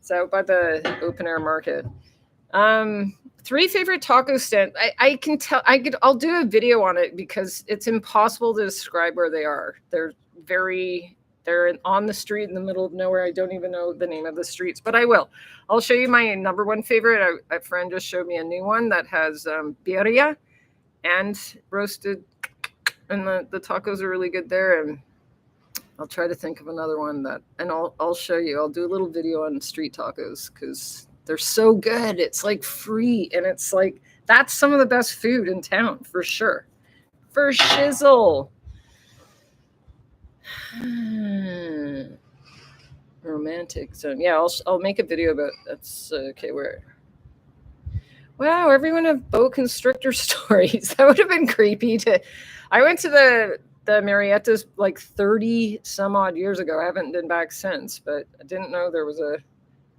So by the open air market. 3 favorite taco stands. I'll do a video on it because it's impossible to describe where they are. They're on the street in the middle of nowhere. I don't even know the name of the streets, but I will. I'll show you my number 1 favorite. A friend just showed me a new one that has birria and roasted, and the tacos are really good there. And I'll try to think of another one and I'll show you. I'll do a little video on street tacos because they're so good. It's like free, and it's like, that's some of the best food in town for sure. For shizzle. Romantic zone. Yeah, I'll make a video about that's okay. Where? Wow, everyone have boa constrictor stories. That would have been creepy. I went to the Marietta's like 30 some odd years ago. I haven't been back since, but I didn't know there was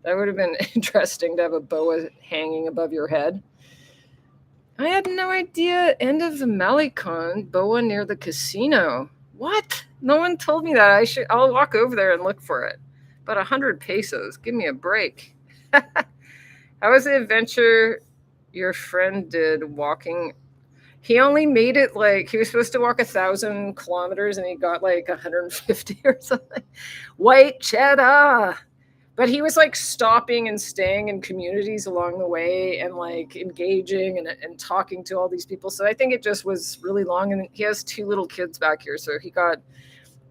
that would have been interesting to have a boa hanging above your head. I had no idea. End of the Malecon, boa near the casino. What? No one told me that. I'll walk over there and look for it. But 100 pesos. Give me a break. How was the adventure your friend did walking He only made it like he was supposed to walk 1,000 kilometers and he got like 150 or something. White cheddar. But he was like stopping and staying in communities along the way and like engaging and talking to all these people. So I think it just was really long. And he has 2 little kids back here. So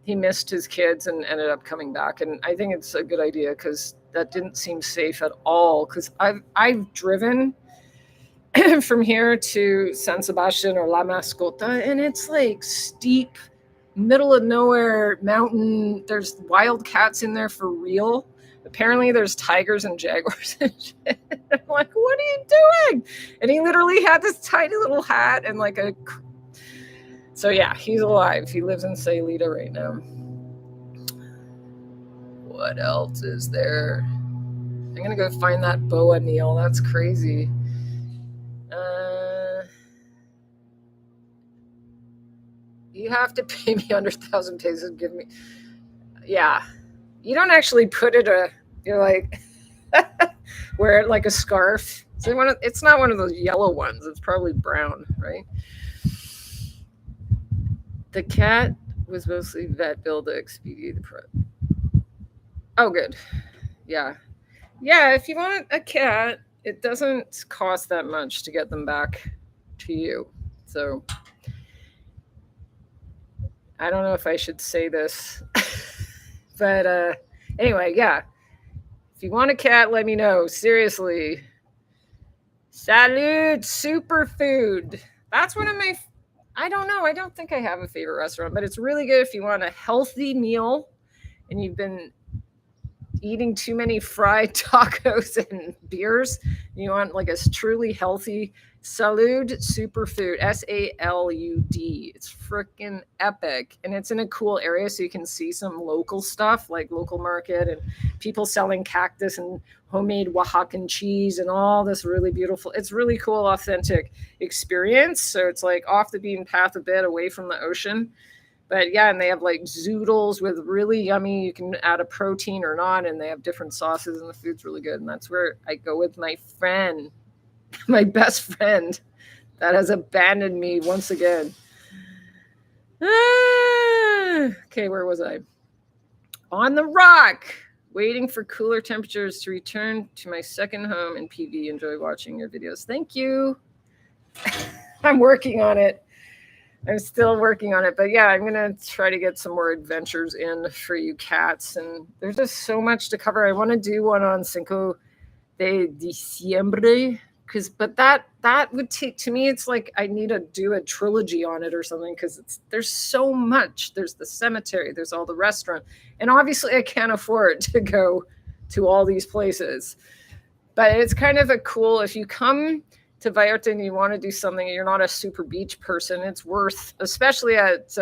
he missed his kids and ended up coming back. And I think it's a good idea because that didn't seem safe at all. Because I've driven from here to San Sebastian or La Mascota, and it's like steep, middle of nowhere mountain. There's wild cats in there for real. Apparently, there's tigers and jaguars and shit. I'm like, what are you doing? And he literally had this tiny little hat and like a. So yeah, he's alive. He lives in Sayulita right now. What else is there? I'm gonna go find that boa Neil. That's crazy. You have to pay me 100,000 pesos. Give me, yeah. You don't actually put it you're like wear it like a scarf. So it's not one of those yellow ones. It's probably brown, right? The cat was mostly vet billed to expedite the prep. Oh, good. Yeah. Yeah, if you want a cat, it doesn't cost that much to get them back to you. So I don't know if I should say this, but anyway, yeah. If you want a cat, let me know. Seriously. Salud Superfood. That's one of my. I don't know. I don't think I have a favorite restaurant, but it's really good if you want a healthy meal and you've been eating too many fried tacos and beers. You want like a truly healthy Salud Superfood, SALUD. It's freaking epic. And it's in a cool area so you can see some local stuff like local market and people selling cactus and homemade Oaxacan cheese and all this really beautiful. It's really cool, authentic experience. So it's like off the beaten path a bit away from the ocean. But yeah, and they have like zoodles with really yummy, you can add a protein or not, and they have different sauces and the food's really good. And that's where I go with my friend, my best friend that has abandoned me once again. Okay, where was I? On the rock, waiting for cooler temperatures to return to my second home in PV. Enjoy watching your videos. Thank you. I'm working on it. I'm still working on it, but yeah, I'm gonna try to get some more adventures in for you cats. And there's just so much to cover. I want to do one on Cinco de Diciembre, but that would take, to me, it's like I need to do a trilogy on it or something because there's so much. There's the cemetery, there's all the restaurant, and obviously I can't afford to go to all these places. But it's kind of a cool, if you come to Vallarta and you want to do something and you're not a super beach person, it's worth, especially at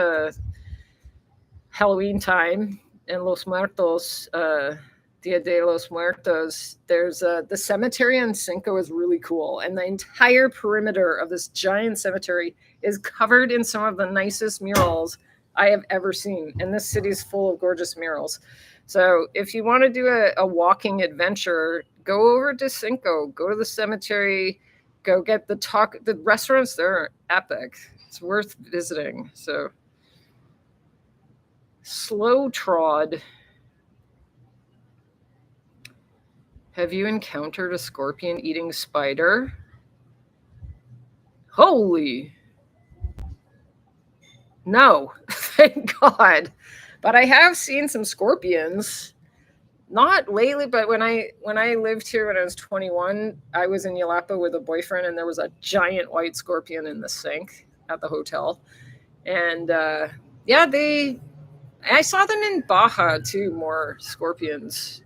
Halloween time and Los Muertos, Dia de los Muertos, there's the cemetery in Cinco is really cool. And the entire perimeter of this giant cemetery is covered in some of the nicest murals I have ever seen. And this city is full of gorgeous murals. So if you want to do a walking adventure, go over to Cinco, go to the cemetery, go get the restaurants there are epic. It's worth visiting. So Slow Trod. Have you encountered a scorpion eating spider? Holy. No, thank God. But I have seen some scorpions. Not lately, but when I lived here when I was 21, I was in Yelapa with a boyfriend, and there was a giant white scorpion in the sink at the hotel. And yeah, I saw them in Baja too, more scorpions,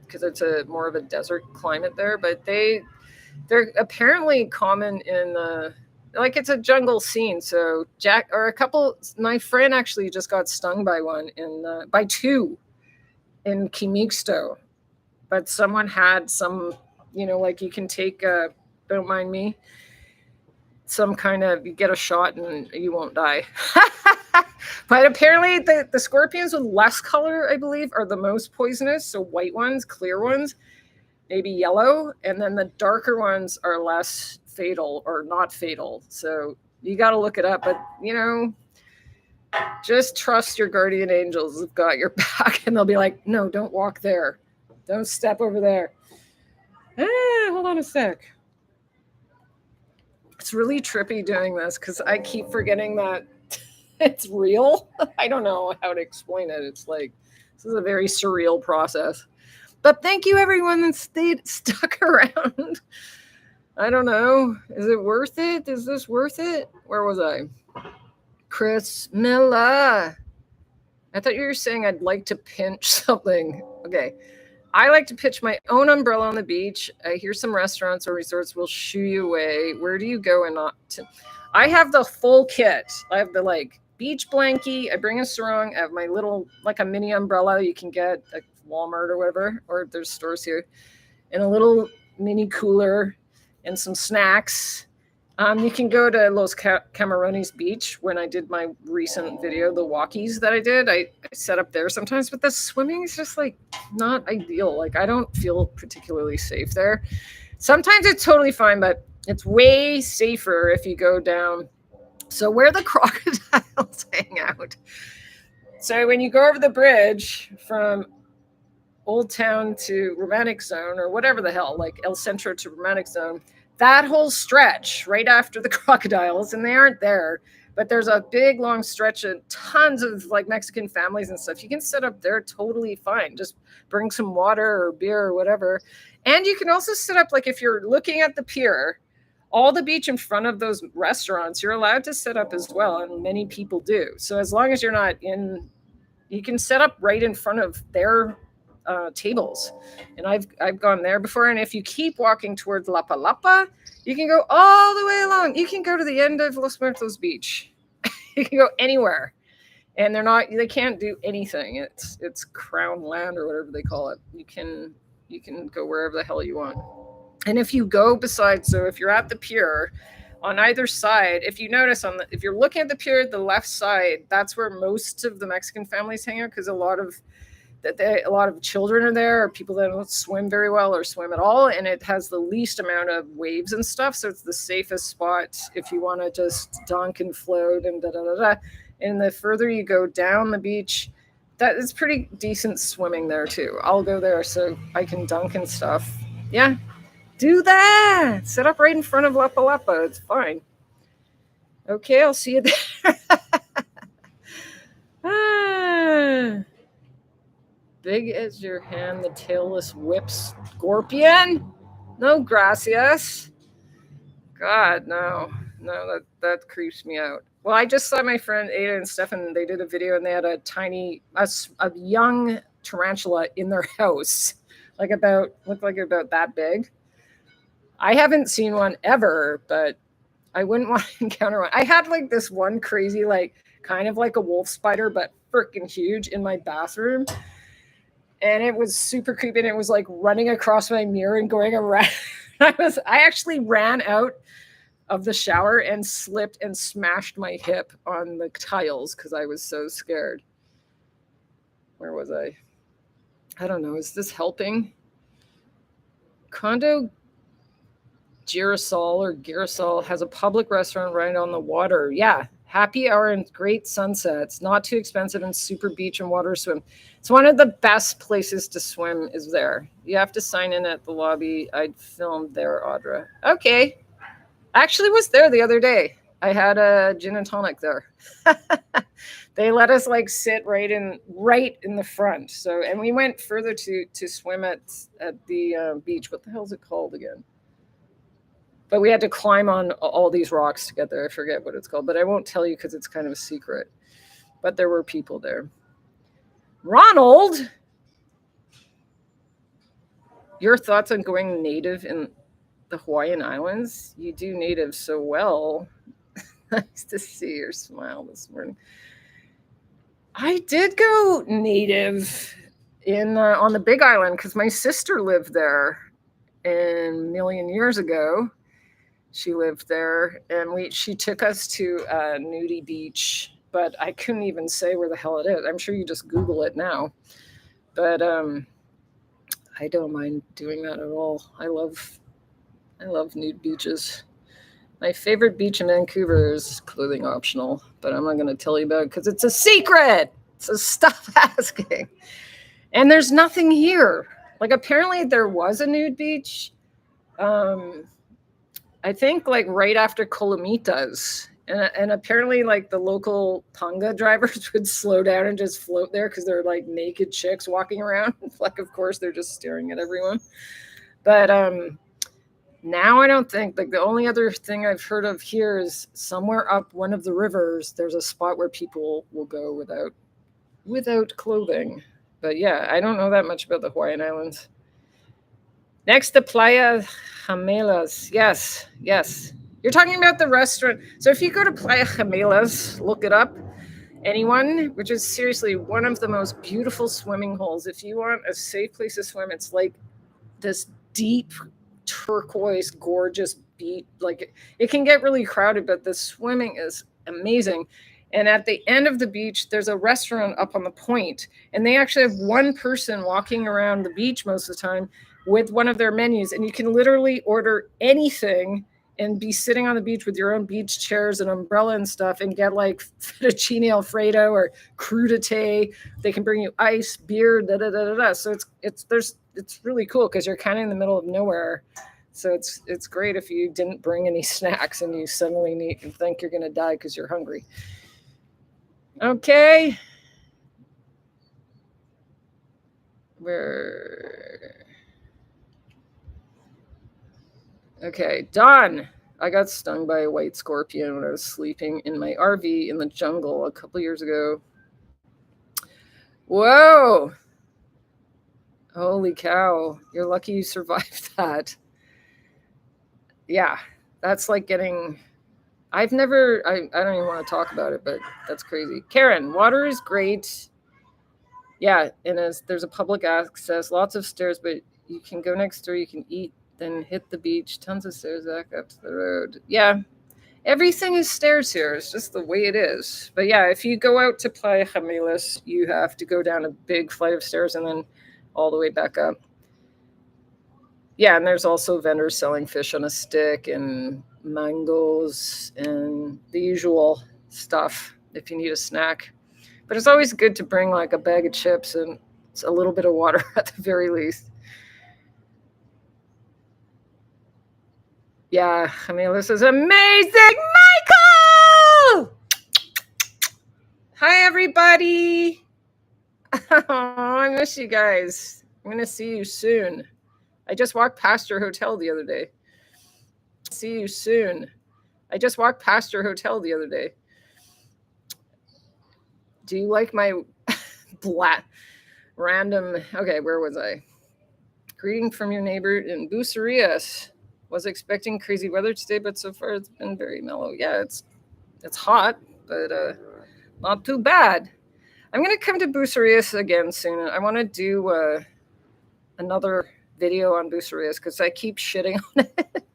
because it's more of a desert climate there. But they're apparently common in like it's a jungle scene. So my friend actually just got stung by one by two in Quimixto, but someone had some, like you can take don't mind me, some kind of, you get a shot and you won't die. But apparently the scorpions with less color, I believe, are the most poisonous. So white ones, clear ones, maybe yellow, and then the darker ones are less fatal or not fatal. So You got to look it up, but just trust your guardian angels have got your back, and they'll be like, no, don't walk there. Don't step over there. Hold on a sec. It's really trippy doing this because I keep forgetting that it's real. I don't know how to explain it. It's like, this is a very surreal process. But thank you, everyone that stuck around. I don't know. Is it worth it? Is this worth it? Where was I? Chris Milla. I thought you were saying I'd like to pinch something. Okay. I like to pitch my own umbrella on the beach. I hear some restaurants or resorts will shoo you away. Where do you go and not to? I have the full kit. I have the beach blankie. I bring a sarong. I have my little, a mini umbrella you can get at Walmart or whatever, or there's stores here, and a little mini cooler and some snacks. You can go to Los Camarones Beach. When I did my recent video, the walkies that I did, I set up there sometimes, but the swimming is just not ideal. I don't feel particularly safe there. Sometimes it's totally fine, but it's way safer if you go down. So where the crocodiles hang out. So when you go over the bridge from Old Town to Romantic Zone, or whatever the hell, El Centro to Romantic Zone, that whole stretch right after the crocodiles, and they aren't there, but there's a big long stretch of tons of Mexican families and stuff. You can set up there totally fine. Just bring some water or beer or whatever. And you can also set up, if you're looking at the pier, all the beach in front of those restaurants, you're allowed to set up as well, and many people do. So as long as you're not you can set up right in front of their tables, and I've gone there before. And if you keep walking towards Lapa Lapa, you can go all the way along. You can go to the end of Los Muertos Beach. You can go anywhere, and they can't do anything. It's crown land or whatever they call it. You can go wherever the hell you want. And if you go so if you're at the pier, on either side, if you notice if you're looking at the pier, the left side, that's where most of the Mexican families hang out, because a lot of children are there, or people that don't swim very well or swim at all, and it has the least amount of waves and stuff, so it's the safest spot if you want to just dunk and float and da-da-da-da. And the further you go down the beach, that is pretty decent swimming there too. I'll go there so I can dunk and stuff. Yeah, do that. Set up right in front of Lapa Lapa. It's fine. Okay, I'll see you there. Big as your hand, the tailless whip scorpion? No, gracias. God, no, that creeps me out. Well, I just saw my friend Ada and Stefan. They did a video, and they had a young tarantula in their house, looked like about that big. I haven't seen one ever, but I wouldn't want to encounter one. I had this one crazy, kind of like a wolf spider, but freaking huge, in my bathroom. And it was super creepy, and it was running across my mirror and going around. I actually ran out of the shower and slipped and smashed my hip on the tiles because I was so scared. Where was I? I don't know. Is this helping? Condo Girasol has a public restaurant right on the water. Yeah. Happy hour and great sunsets. Not too expensive, and super beach and water swim. It's one of the best places to swim is there. You have to sign in at the lobby. I filmed there, Audra. Okay. I actually was there the other day. I had a gin and tonic there. They let us sit right in the front. So, and we went further to swim at the beach. What the hell is it called again? But we had to climb on all these rocks to get there. I forget what it's called, but I won't tell you because it's kind of a secret. But there were people there. Ronald, your thoughts on going native in the Hawaiian Islands? You do native so well. Nice to see your smile this morning. I did go native on the Big Island because my sister lived there a million years ago. She lived there, and she took us to Nudie Beach, but I couldn't even say where the hell it is. I'm sure you just Google it now. But I don't mind doing that at all. I love nude beaches. My favorite beach in Vancouver is clothing optional, but I'm not going to tell you about it because it's a secret. So stop asking. And there's nothing here. Like apparently there was a nude beach. I think like right after Colomitas. And apparently like the local Tonga drivers would slow down and just float there because they're like naked chicks walking around. Like of course they're just staring at everyone. But now I don't think, like the only other thing I've heard of here is somewhere up one of the rivers there's a spot where people will go without clothing. But yeah, I don't know that much about the Hawaiian Islands. Next to Playa Gemelas. Yes, yes. You're talking about the restaurant. So if you go to Playa Gemelas, look it up. Anyone, which is seriously one of the most beautiful swimming holes. If you want a safe place to swim, it's like this deep turquoise, gorgeous beach. Like it can get really crowded, but the swimming is amazing. And at the end of the beach, there's a restaurant up on the point, and they actually have one person walking around the beach most of the time with one of their menus, and you can literally order anything and be sitting on the beach with your own beach chairs and umbrella and stuff and get like fettuccine alfredo or crudité. They can bring you ice, beer, da da da da da. So it's really cool because you're kind of in the middle of nowhere. So it's great if you didn't bring any snacks and you suddenly need and think you're going to die because you're hungry. Okay. Okay, Don. I got stung by a white scorpion when I was sleeping in my RV in the jungle a couple years ago. Whoa. Holy cow. You're lucky you survived that. Yeah, that's like getting... I don't even want to talk about it, but that's crazy. Karen, water is great. Yeah, and there's a public access, lots of stairs, but you can go next door, you can eat, then hit the beach, tons of stairs back up to the road. Yeah, everything is stairs here. It's just the way it is. But yeah, if you go out to Playa Gemelas, you have to go down a big flight of stairs and then all the way back up. Yeah, and there's also vendors selling fish on a stick and mangoes and the usual stuff if you need a snack. But it's always good to bring like a bag of chips and a little bit of water at the very least. Yeah, I mean, this is amazing. Michael! Hi, everybody. Oh, I miss you guys. I'm going to see you soon. I just walked past your hotel the other day. See you soon. I just walked past your hotel the other day. Do you like my random... Okay, where was I? Greeting from your neighbor in Bucerias. Was expecting crazy weather today, but so far it's been very mellow. Yeah, it's hot, but not too bad. I'm going to come to Bucerias again soon. I want to do another video on Bucerias because I keep shitting on it.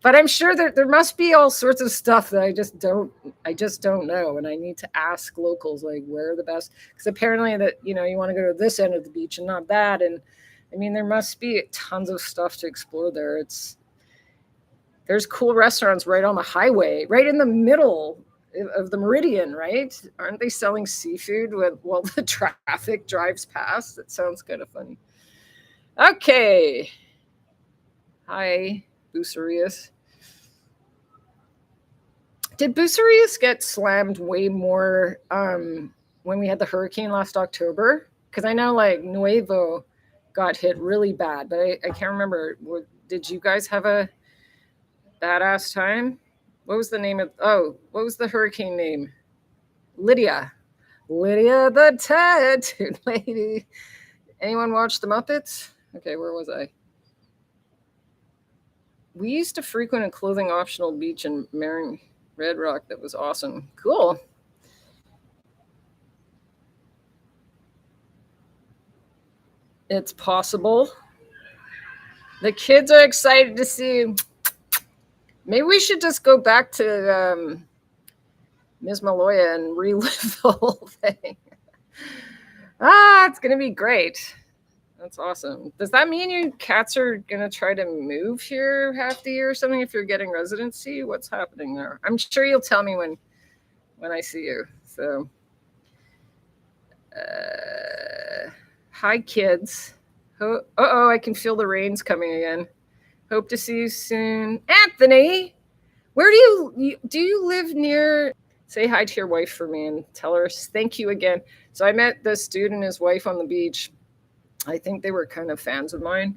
But I'm sure there must be all sorts of stuff that I just don't know, and I need to ask locals like where are the best, because apparently that you want to go to this end of the beach and not that, and I mean there must be tons of stuff to explore there. There's cool restaurants right on the highway, right in the middle of the meridian, right? Aren't they selling seafood while the traffic drives past? That sounds kind of funny. Okay. Hi, Bucerias. Did Bucerias get slammed way more when we had the hurricane last October? Because I know like Nuevo got hit really bad, but I can't remember. Did you guys have a badass time? What was the name of... what was the hurricane name? Lydia the tattooed lady. Anyone watch the Muppets? Okay, where was I? We used to frequent a clothing optional beach in Marin Red Rock. That was awesome. Cool. It's possible. The kids are excited to see. Maybe we should just go back to Ms. Maloya and relive the whole thing. It's going to be great. That's awesome. Does that mean you cats are gonna try to move here half the year or something if you're getting residency? What's happening there? I'm sure you'll tell me when I see you. So, hi kids. Oh, I can feel the rain's coming again. Hope to see you soon, Anthony. Where do you live near? Say hi to your wife for me and tell her thank you again. So I met this dude and his wife on the beach. I think they were kind of fans of mine.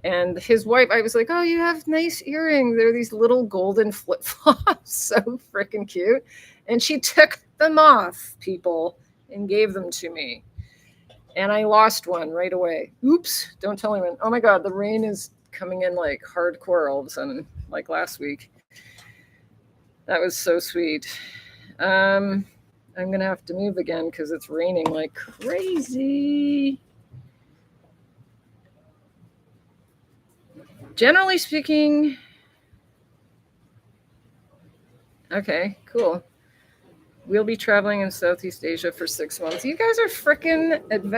And his wife, I was like, oh, you have nice earrings. They're these little golden flip flops. So freaking cute. And she took them off, people, and gave them to me. And I lost one right away. Oops, don't tell anyone. Oh my God, the rain is coming in like hardcore all of a sudden, like last week. That was so sweet. I'm going to have to move again because it's raining like crazy. Generally speaking, okay, cool. We'll be traveling in Southeast Asia for 6 months. You guys are freaking adventurous.